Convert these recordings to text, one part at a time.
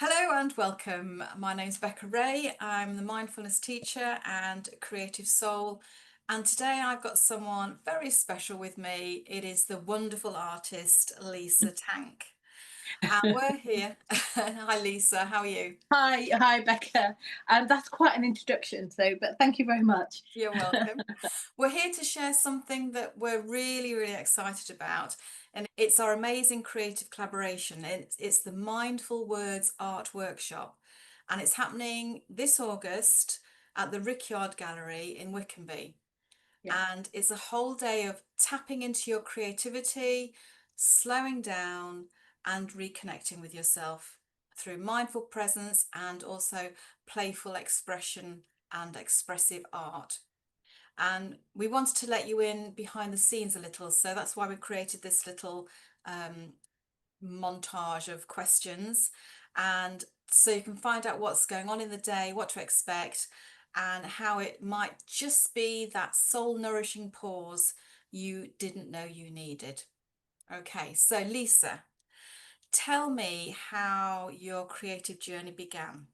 Hello and welcome. My name's Becca Reay. I'm the mindfulness teacher and creative soul. And today I've got someone very special with me. It is the wonderful artist Lisa Tank. And we're here. Hi Lisa, how are you? Hi, Becca. That's quite an introduction, but thank you very much. You're welcome. We're here to share something that we're really excited about. And it's our amazing creative collaboration. It's the Mindful Words Art Workshop. And it's happening this August at the Rickyard Gallery in Wickham. Yeah. And it's a whole day of tapping into your creativity, slowing down, and reconnecting with yourself through mindful presence and also playful expression and expressive art. And we wanted to let you in behind the scenes a little, so that's why we created this little montage of questions, and so you can find out what's going on in the day, what to expect, and how it might just be that soul nourishing pause you didn't know you needed. Okay, so Lisa, tell me how your creative journey began.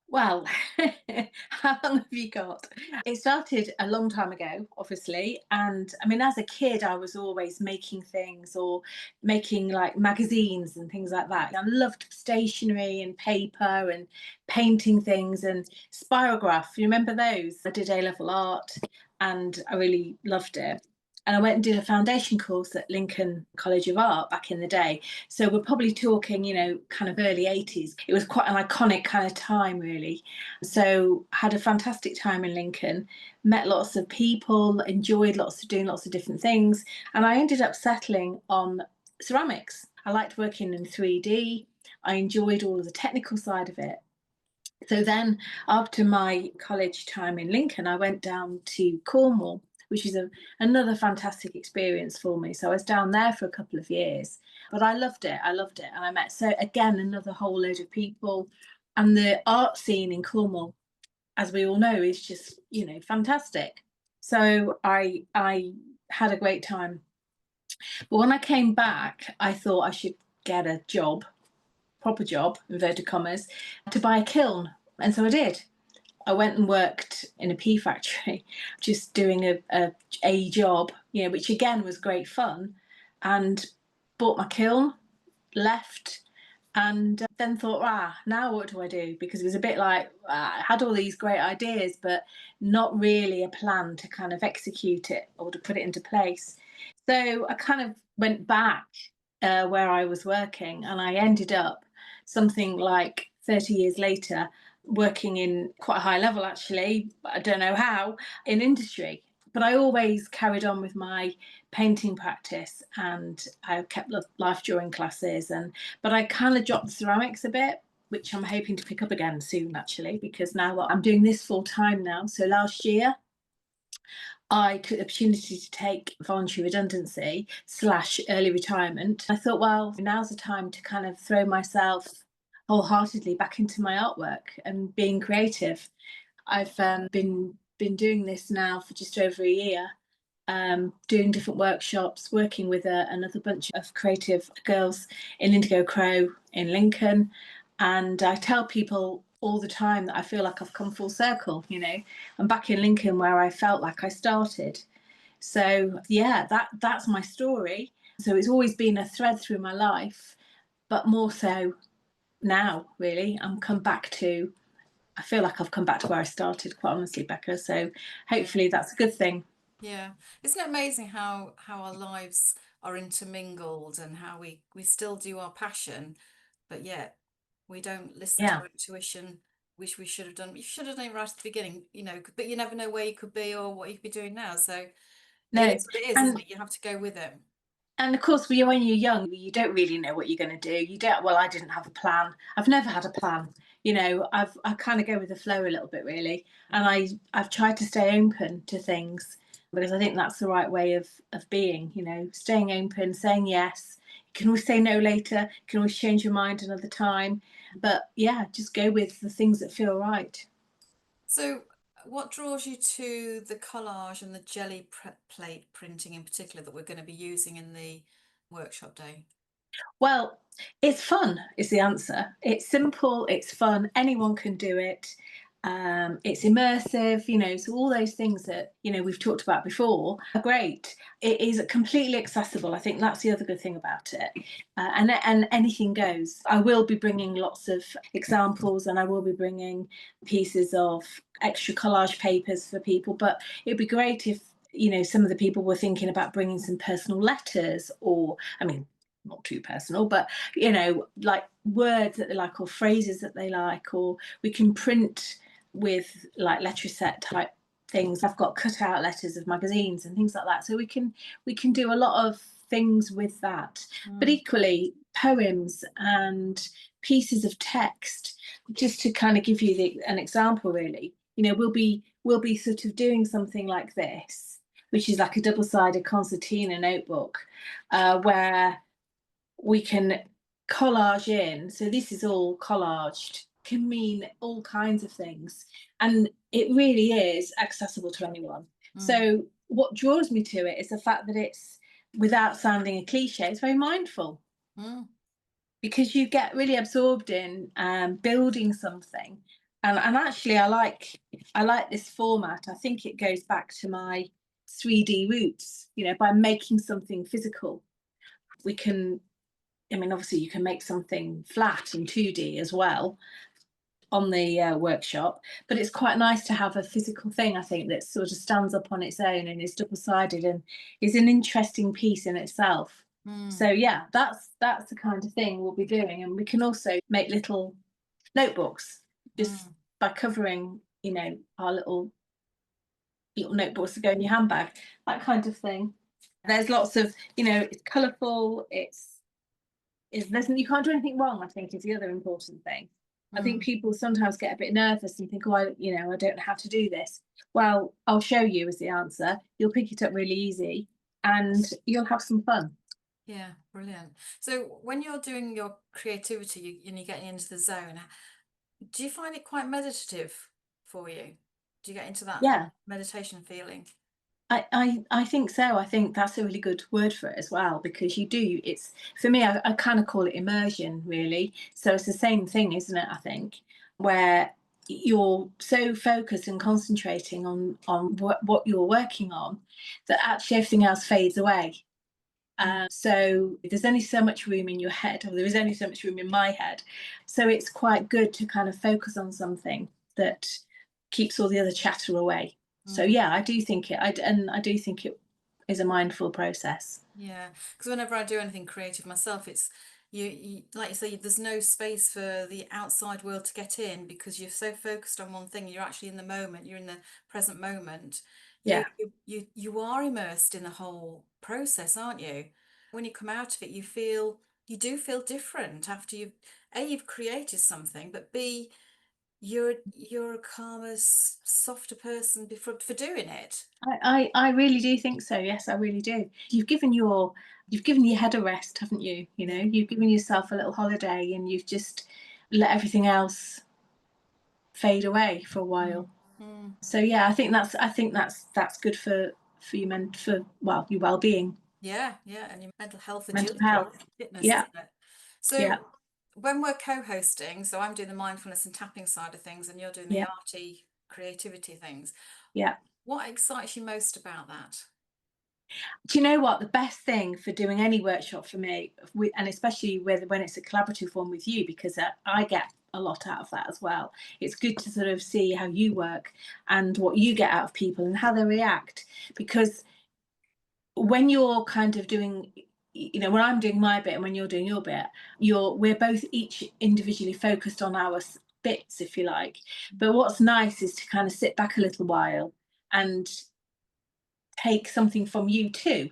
Well, how long have you got? It started a long time ago, obviously. And I mean, as a kid, I was always making things or making like magazines and things like that. I loved stationery and paper and painting things and spirograph. You remember those? I did A-level art and I really loved it. And I went and did a foundation course at Lincoln College of Art back in the day. So we're probably talking, kind of early 80s. It was quite an iconic kind of time, really. So had a fantastic time in Lincoln, met lots of people, enjoyed doing lots of different things. And I ended up settling on ceramics. I liked working in 3D. I enjoyed all of the technical side of it. So then, after my college time in Lincoln, I went down to Cornwall, which is another fantastic experience for me. So I was down there for a couple of years, but I loved it. I loved it. And I met, so again, another whole load of people. And the art scene in Cornwall, as we all know, is just, fantastic. So I had a great time. But when I came back, I thought I should get a job, proper job, inverted commas, to buy a kiln. And so I did. I went and worked in a pea factory, just doing a job, which again was great fun, and bought my kiln, left, and then thought, now what do I do? Because it was a bit like I had all these great ideas, but not really a plan to kind of execute it or to put it into place. So I kind of went back where I was working, and I ended up something like 30 years later working in quite a high level, actually, I don't know how, in industry. But I always carried on with my painting practice, and I kept life drawing classes, but I kind of dropped the ceramics a bit, which I'm hoping to pick up again soon, actually, because now I'm doing this full time now. So last year I took the opportunity to take voluntary redundancy / early retirement. I thought, well, now's the time to kind of throw myself wholeheartedly back into my artwork and being creative. I've been doing this now for just over a year, doing different workshops, working with another bunch of creative girls in Indigo Crow in Lincoln. And I tell people all the time that I feel like I've come full circle. I'm back in Lincoln where I felt like I started. So yeah, that's my story. So it's always been a thread through my life, but more so now, really. I feel like I've come back to where I started, quite honestly, Becca. So Yeah. hopefully that's a good thing. Yeah. Isn't it amazing how our lives are intermingled and how we still do our passion, but yet we don't listen to Yeah. our intuition, which we should have done. You should have done it right at the beginning, but you never know where you could be or what you could be doing now. So it No. is what it is, isn't And it? You have to go with it. of course, when you're young, you don't really know what you're going to do. You don't. Well, I didn't have a plan. I've never had a plan. I kind of go with the flow a little bit, really, and I've tried to stay open to things because I think that's the right way of being. Staying open, saying yes. You can always say no later. You can always change your mind another time. But yeah, just go with the things that feel right. So what draws you to the collage and the jelly plate printing in particular that we're going to be using in the workshop day? Well, It's fun is the answer. It's simple, it's fun, anyone can do it. It's immersive, so all those things that, we've talked about before are great. It is completely accessible. I think that's the other good thing about it. And anything goes. I will be bringing lots of examples, and I will be bringing pieces of extra collage papers for people, but it'd be great if, some of the people were thinking about bringing some personal letters, or, I mean, not too personal, but like words that they like, or phrases that they like, or we can print with like letter type things. I've got cut out letters of magazines and things like that. So we can do a lot of things with that. But Mm. equally, poems and pieces of text, just to kind of give you an example, really, we'll be sort of doing something like this, which is like a double-sided concertina notebook, where we can collage in. So this is all collaged, can mean all kinds of things. And it really is accessible to anyone. Mm. So what draws me to it is the fact that it's, without sounding a cliche, it's very mindful, Mm. because you get really absorbed in building something. And actually I like this format. I think it goes back to my 3D roots. By making something physical, we can, I mean, obviously you can make something flat in 2D as well on the workshop, but it's quite nice to have a physical thing, I think, that sort of stands up on its own and is double-sided and is an interesting piece in itself. Mm. So yeah, that's the kind of thing we'll be doing. And we can also make little notebooks, just Mm. by covering, our little notebooks that go in your handbag, that kind of thing. There's lots of, it's colourful, you can't do anything wrong, I think, is the other important thing. I think Mm. people sometimes get a bit nervous and think, oh, I don't know how to do this. Well, I'll show you is the answer. You'll pick it up really easy and you'll have some fun. Yeah, brilliant. So when you're doing your creativity, and you're getting into the zone, do you find it quite meditative for you? Do you get into that Yeah, meditation feeling? I think so. I think that's a really good word for it as well, because it's, for me, I kind of call it immersion, really. So it's the same thing, isn't it? I think, where you're so focused and concentrating on what you're working on, that actually everything else fades away. Mm. So there's only so much room in your head, or there is only so much room in my head. So it's quite good to kind of focus on something that keeps all the other chatter away. So Mm. yeah, I do think it is a mindful process. Yeah, because whenever I do anything creative myself, it's like you say, there's no space for the outside world to get in, because you're so focused on one thing. You're actually in the moment. You're in the present moment. You Yeah, you are immersed in the whole process, aren't you? When you come out of it, you do feel different after you've created something, but B, you're a calmer, softer person before for doing it. I really do think so. Yes, I really do. You've given your head a rest, haven't you? Yeah. You've given yourself a little holiday, and you've just let everything else fade away for a Mm. while. Mm. So yeah, I think that's good for your for, well, your well-being, Yeah, yeah, and your mental health, mental agility, health. fitness, Yeah, isn't it? yeah, So when we're co-hosting, so I'm doing the mindfulness and tapping side of things, and you're doing the yeah, arty creativity things. yeah. What excites you most about that? Do you know what? The best thing for doing any workshop for me, and especially when it's a collaborative one with you, because I get a lot out of that as well. It's good to sort of see how you work and what you get out of people and how they react. Because when you're kind of doing, when I'm doing my bit and when you're doing your bit, we're both each individually focused on our bits, if you like. But what's nice is to kind of sit back a little while and take something from you too.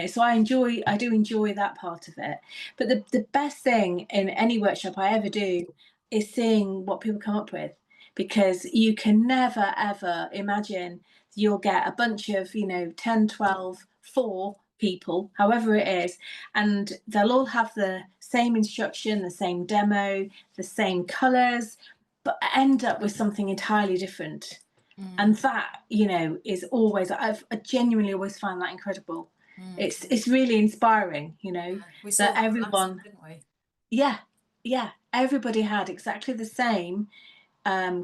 So I do enjoy that part of it. But the best thing in any workshop I ever do is seeing what people come up with, because you can never ever imagine you'll get a bunch of 10, 12, 4 people, however it is, and they'll all have the same instruction, the same demo, the same colors, but end up with something entirely different. Mm. And that, is always, I genuinely always find that incredible. Mm. It's really inspiring, Yeah, we saw that that with last everyone, one, didn't we? Yeah, yeah. Everybody had exactly the same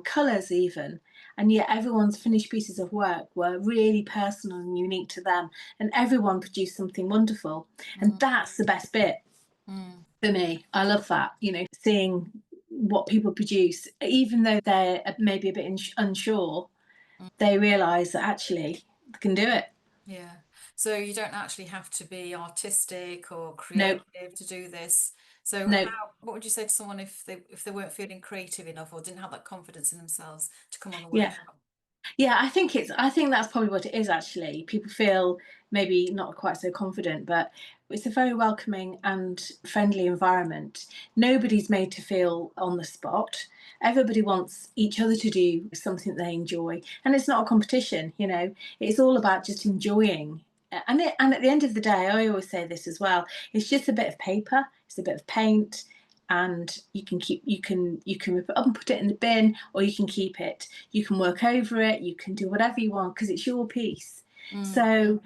colours even, and yet everyone's finished pieces of work were really personal and unique to them, and everyone produced something wonderful. And Mm, that's the best bit mm, for me. I love that, seeing what people produce, even though they're maybe a bit unsure, mm. they realise that actually they can do it. Yeah. So you don't actually have to be artistic or No, creative to do this. So no. what would you say to someone if they weren't feeling creative enough or didn't have that confidence in themselves to come on the Yeah. workshop? Yeah, I think that's probably what it is actually. People feel maybe not quite so confident, but it's a very welcoming and friendly environment. Nobody's made to feel on the spot. Everybody wants each other to do something they enjoy. And it's not a competition. It's all about just enjoying. And at the end of the day, I always say this as well. It's just a bit of paper, it's a bit of paint, and you can rip it up and put it in the bin, or you can keep it, you can work over it, you can do whatever you want because it's your piece. Mm, So,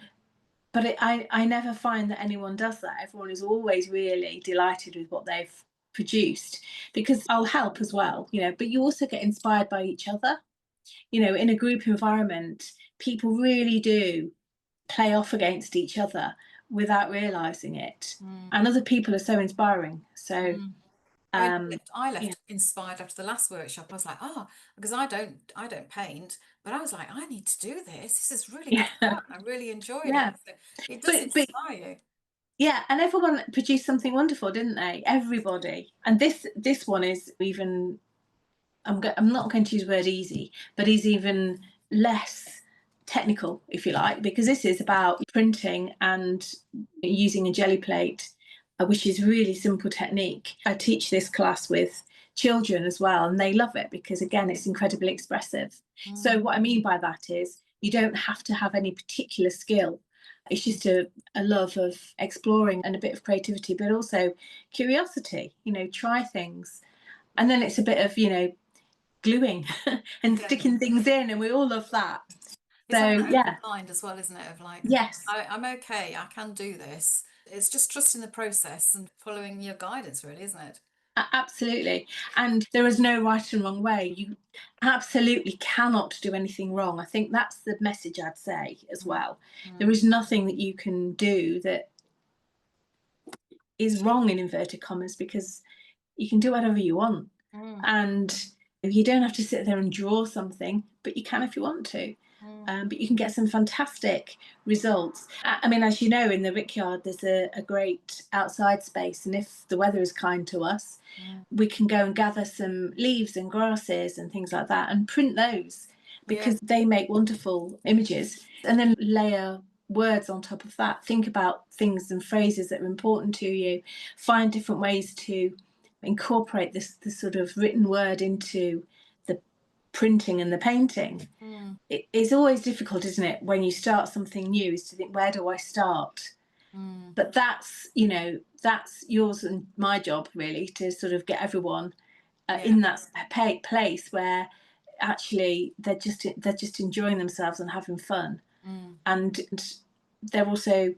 but I never find that anyone does that. Everyone is always really delighted with what they've produced, because I'll help as well, but you also get inspired by each other. In a group environment, people really do play off against each other without realizing it. mm, And other people are so inspiring. So, mm. I mean, um, I yeah, left inspired after the last workshop. I was like, oh, because I don't paint, but I was like, I need to do this. This is really good yeah, fun. I really enjoyed it. yeah. So it does But inspire you. yeah, and everyone produced something wonderful, didn't they? Everybody. And this one is even, I'm not going to use the word easy, but is even less technical, if you like, because this is about printing and using a jelly plate, which is really simple technique. I teach this class with children as well, and they love it because, again, it's incredibly expressive. So, Mm, what I mean by that is you don't have to have any particular skill. It's just a love of exploring and a bit of creativity, but also curiosity, try things. And then it's a bit of, gluing and yeah. sticking things in, and we all love that. It's like So that open yeah, mind as well, isn't it? Of like, yes, I'm okay, I can do this. It's just trusting the process and following your guidance, really, isn't it? absolutely. And there is no right and wrong way. You absolutely cannot do anything wrong. I think that's the message I'd say as Mm, well. There mm, is nothing that you can do that is wrong in inverted commas, because you can do whatever you want. mm, And you don't have to sit there and draw something, but you can if you want to. mm. But you can get some fantastic results. I mean, as you know, in the Rickyard, there's a great outside space, and if the weather is kind to us, Mm. we can go and gather some leaves and grasses and things like that and print those, Yeah. because they make wonderful images. And then layer words on top of that. Think about things and phrases that are important to you. Find different ways to incorporate this sort of written word into the printing and the painting. Mm, It's always difficult, isn't it, when you start something new, is to think, where do I start? mm. But that's yours and my job, really, to sort of get everyone Yeah. in that place where actually they're just enjoying themselves and having fun, Mm, and they're also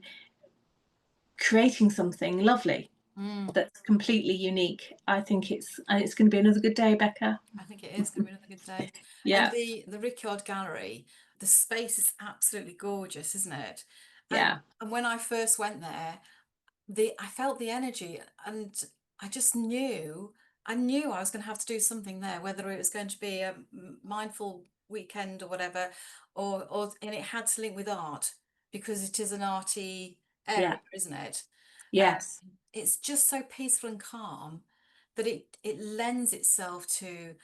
creating something lovely mm. that's completely unique. I think it's going to be another good day, Becca. I think it is going to be another good day. And Yeah, the Rickyard Gallery, the space is absolutely gorgeous, isn't it? yeah, And when I first went there, the I felt the energy, and I just knew I knew I was going to have to do something there, whether it was going to be a mindful weekend or whatever, or and it had to link with art because it is an arty area, yeah, isn't it? yes. It's just so peaceful and calm that it lends itself to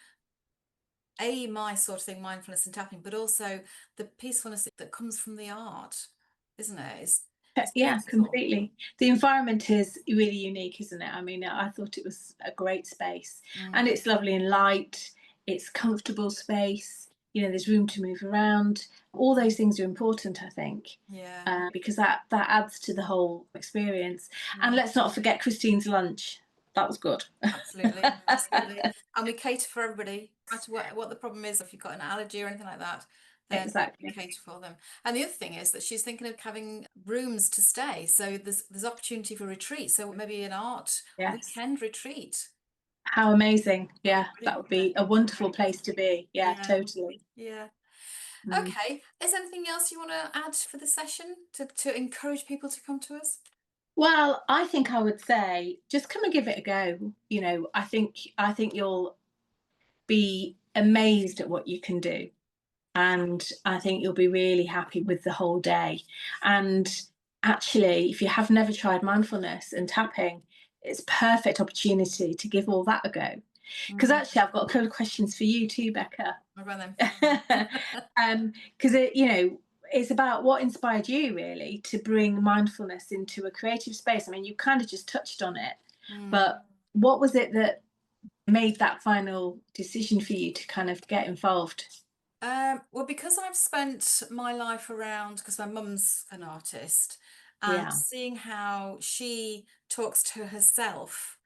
my sort of thing, mindfulness and tapping, but also the peacefulness that comes from the art, isn't it? It's Yeah, beautiful. completely. The environment is really unique, isn't it? I mean, I thought it was a great space, and Mm, it's lovely and light. It's comfortable space. There's room to move around. All those things are important, I think, yeah. because that adds to the whole experience. And Yeah. let's not forget Christine's lunch. That was good. Absolutely, absolutely. And we cater for everybody, no matter what the problem is, if you've got an allergy or anything like that, then exactly. cater for them. And the other thing is that she's thinking of having rooms to stay. So there's opportunity for retreat. So maybe an art Yes. weekend retreat. How amazing. That'd Yeah, be that brilliant, would wouldn't be it? a wonderful place to be. Yeah, Yeah, totally. yeah. Mm. Okay. Is there anything else you want to add for the session to encourage people to come to us? Well, I think I would say just come and give it a go. I think you'll be amazed at what you can do. And I think you'll be really happy with the whole day. And actually, if you have never tried mindfulness and tapping, it's a perfect opportunity to give all that a go. Because Mm, actually, I've got a couple of questions for you too, Becca. I'll run them. Because it's about what inspired you really to bring mindfulness into a creative space. I mean, you kind of just touched on it, Mm. but what was it that made that final decision for you to kind of get involved? Well, because I've spent my life around, because my mum's an artist, and Yeah, seeing how she talks to herself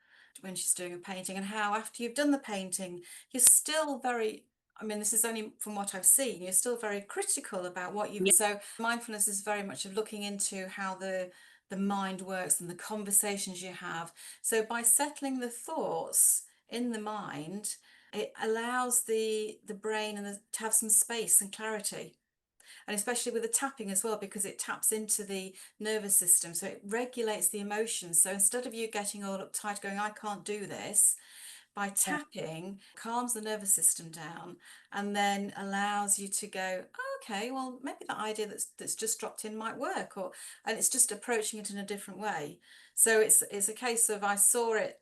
when she's doing a painting, and how after you've done the painting, you're still very, I mean, this is only from what I've seen, you're still very critical about what you've. yeah, So mindfulness is very much of looking into how the mind works and the conversations you have. So by settling the thoughts in the mind, it allows the brain to have some space and clarity, and especially with the tapping as well, because it taps into the nervous system, so it regulates the emotions. So instead of you getting all uptight going, I can't do this, by yeah, tapping calms the nervous system down, and then allows you to go, oh, okay, well maybe that idea that's just dropped in might work, or and it's just approaching it in a different way. So it's a case of, I saw it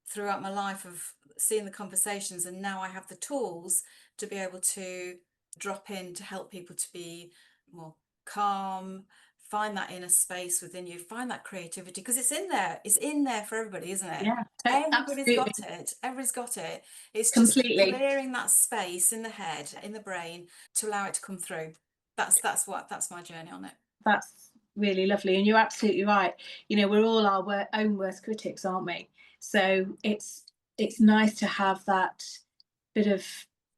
throughout my life of seeing the conversations, and now I have the tools to be able to drop in to help people to be more calm, find that inner space within you, find that creativity, because it's in there for everybody, isn't it? yeah, Everybody's got absolutely, it. Everybody's got it. It's just completely. clearing that space in the head, in the brain, to allow it to come through. That's my journey on it. That's really lovely, and you're absolutely right. We're all our own worst critics, aren't we? So it's nice to have that bit of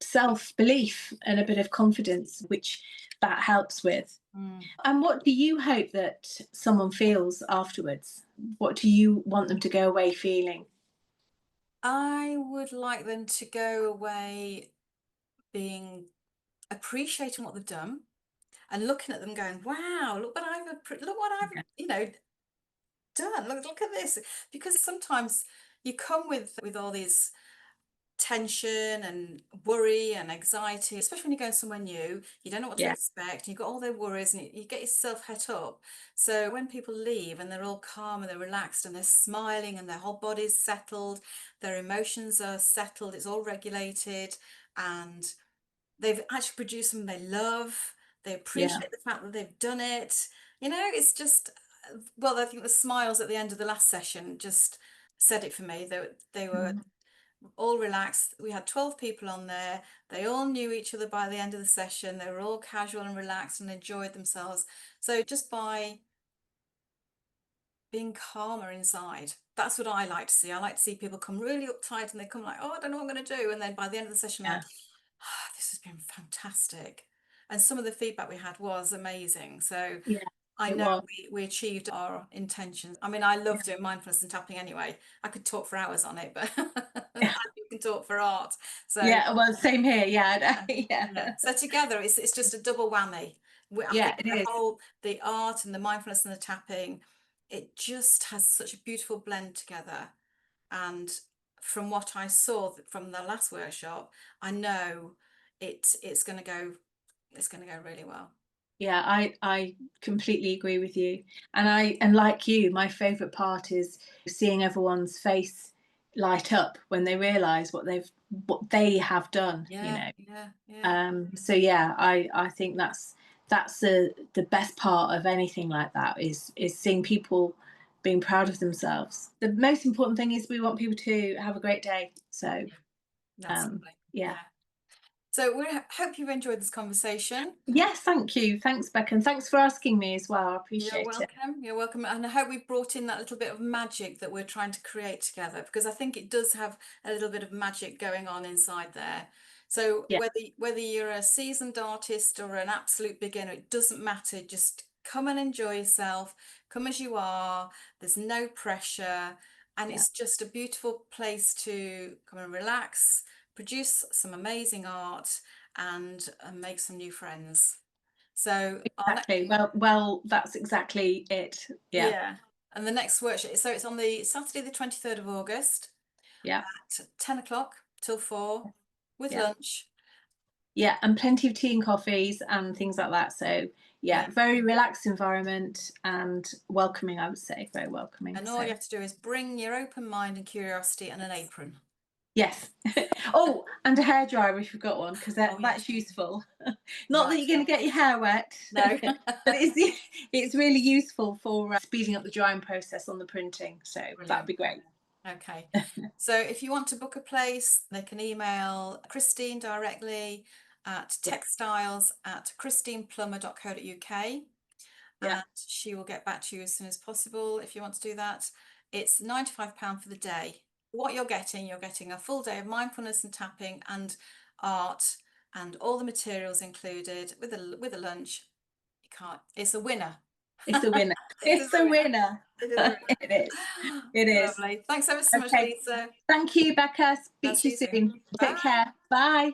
self belief and a bit of confidence, which that helps with. Mm. And what do you hope that someone feels afterwards? What do you want them to go away feeling? I would like them to go away being appreciating what they've done, and looking at them going, wow, look what I've Yeah, done. Look at this. Because sometimes you come with all these tension and worry and anxiety, especially when you're going somewhere new, you don't know what to yeah, expect, you've got all their worries, and you get yourself het up. So when people leave and they're all calm and they're relaxed and they're smiling and their whole body's settled, their emotions are settled, it's all regulated, and they've actually produced something they love, they yeah, appreciate the fact that they've done it. It's just, well, I think the smiles at the end of the last session just said it for me. They were mm, all relaxed. We had 12 people on there. They all knew each other by the end of the session. They were all casual and relaxed and enjoyed themselves. So just by being calmer inside, that's what I like to see. I like to see people come really uptight and they come like, oh, I don't know what I'm going to do. And then by the end of the session, yeah, like, oh, this has been fantastic. And some of the feedback we had was amazing. So yeah. I It know was. we achieved our intentions. I mean, I love Yeah, doing mindfulness and tapping anyway. I could talk for hours on it, but yeah, you can talk for art. So yeah. Well, same here. Yeah, yeah. yeah, So together, it's just a double whammy. I yeah. think It the is. whole the art and the mindfulness and the tapping, it just has such a beautiful blend together. And from what I saw from the last workshop, I know it's going to go really well. Yeah, I completely agree with you. And like you, my favorite part is seeing everyone's face light up when they realize what they have done, Yeah, yeah, yeah. So yeah, I think that's the best part of anything like that is seeing people being proud of themselves. The most important thing is we want people to have a great day. So Yeah, that's lovely. yeah. Yeah. So we hope you've enjoyed this conversation. Yes, thank you. Thanks, Becca, and thanks for asking me as well. I You're appreciate it. welcome. You're welcome. And I hope we've brought in that little bit of magic that we're trying to create together, because I think it does have a little bit of magic going on inside there. So Yeah. whether you're a seasoned artist or an absolute beginner, it doesn't matter. Just come and enjoy yourself. Come as you are. There's no pressure, and Yeah. it's just a beautiful place to come and relax, produce some amazing art, and make some new friends. So our next, Exactly. Well, that's exactly it. Yeah. yeah, and the next workshop. So it's on the Saturday, the 23rd of August Yeah. at 10 o'clock till 4 with Yeah. lunch. Yeah. And plenty of tea and coffees and things like that. So yeah, Yeah. very relaxed environment and welcoming, I would say. Very welcoming. And all you So have to do is bring your open mind and curiosity and an apron. yes. Oh, and a hairdryer if you've got one, because Oh, yes. that's useful. Not that Right. you're going to get your hair wet, No. but it's really useful for speeding up the drying process on the printing. So that'd Brilliant. be great. Okay. So if you want to book a place, they can email Christine directly at Yeah. textiles@christineplummer.co.uk, Yeah. and she will get back to you as soon as possible if you want to do that. It's £95 for the day. What you're getting a full day of mindfulness and tapping and art and all the materials included with a lunch. You can't, it's a winner. It's a winner. It is It's a a winner. winner. It is a It is. winner. It is. Lovely. Thanks ever so much, Okay. Lisa. Thank you, Becca. I'll Speak to see you you soon. soon. Take Bye. care. Bye.